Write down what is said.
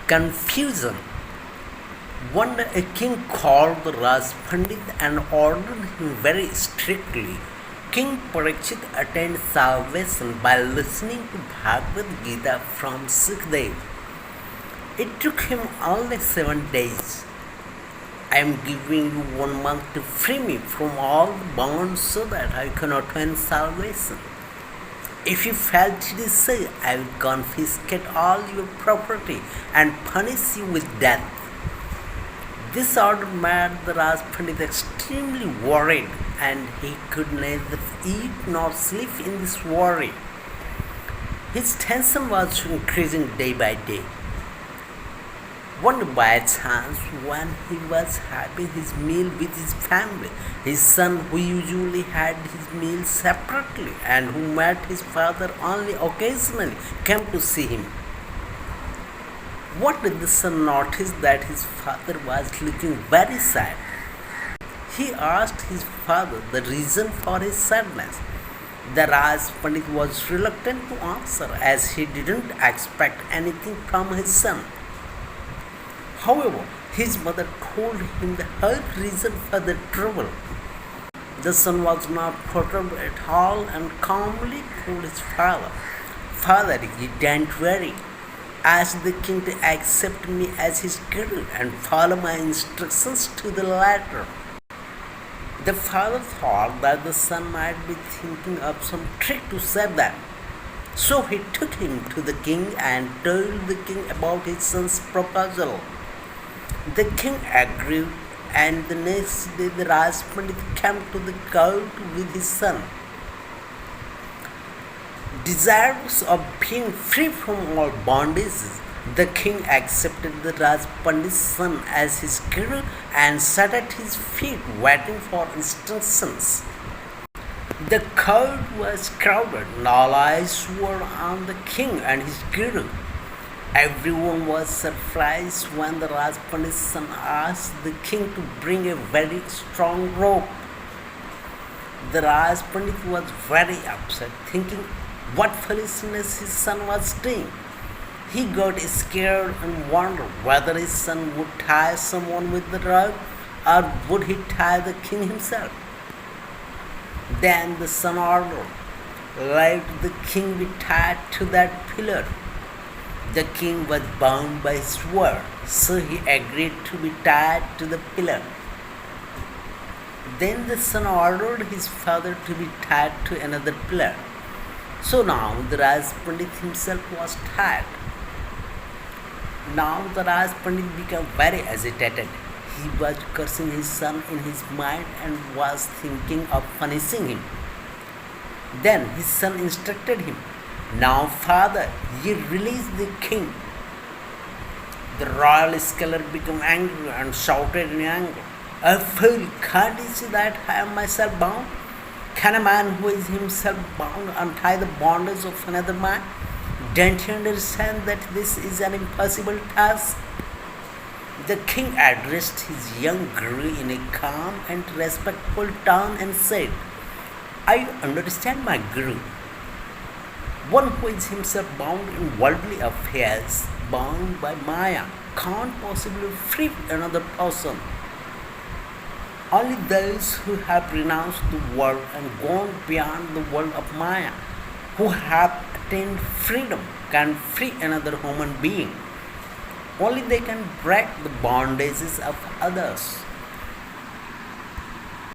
Confusion. One day a king called the Raj Pandit and ordered him very strictly. King Parikshit attained salvation by listening to Bhagavad Gita from Sukhdev. It took him only 7 days. I am giving you 1 month to free me from all the bonds so that I can attain salvation. If you fail to do so, I will confiscate all your property and punish you with death. This order made the Raj Pandit extremely worried, and he could neither eat nor sleep in this worry. His tension was increasing day by day. One day, by chance, when he was having his meal with his family, his son, who usually had his meal separately and who met his father only occasionally, came to see him. What did the son notice that his father was looking very sad? He asked his father the reason for his sadness. The Raj Pandit was reluctant to answer as he didn't expect anything from his son. However, his mother told him the whole reason for the trouble. The son was not perturbed at all and calmly told his father, "Father, you don't worry. Ask the king to accept me as his guru and follow my instructions to the letter." The father thought that the son might be thinking of some trick to save them. So he took him to the king and told the king about his son's proposal. The king agreed, and the next day the Raj Pandit came to the court with his son. Desirous of being free from all bondages, the king accepted the Raj Pandit's son as his guru and sat at his feet waiting for instructions. The court was crowded, and all eyes were on the king and his guru. Everyone was surprised when the Raj Pandit's son asked the king to bring a very strong rope. The Raj Pandit was very upset, thinking what foolishness his son was doing. He got scared and wondered whether his son would tie someone with the rope or would he tie the king himself. Then the son ordered, "Let the king be tied to that pillar." The king was bound by his word, so he agreed to be tied to the pillar. Then the son ordered his father to be tied to another pillar. So now the Raj Pandit himself was tied. Now the Raj Pandit became very agitated. He was cursing his son in his mind and was thinking of punishing him. Then his son instructed him, "Now, father, you release the king." The royal scholar became angry and shouted in anger, "A fool, can't you see that I am myself bound? Can a man who is himself bound untie the bondage of another man? Don't you understand that this is an impossible task?" The king addressed his young guru in a calm and respectful tone and said, "I understand, my guru. One who is himself bound in worldly affairs, bound by Maya, can't possibly free another person. Only those who have renounced the world and gone beyond the world of Maya, who have attained freedom, can free another human being. Only they can break the bondages of others."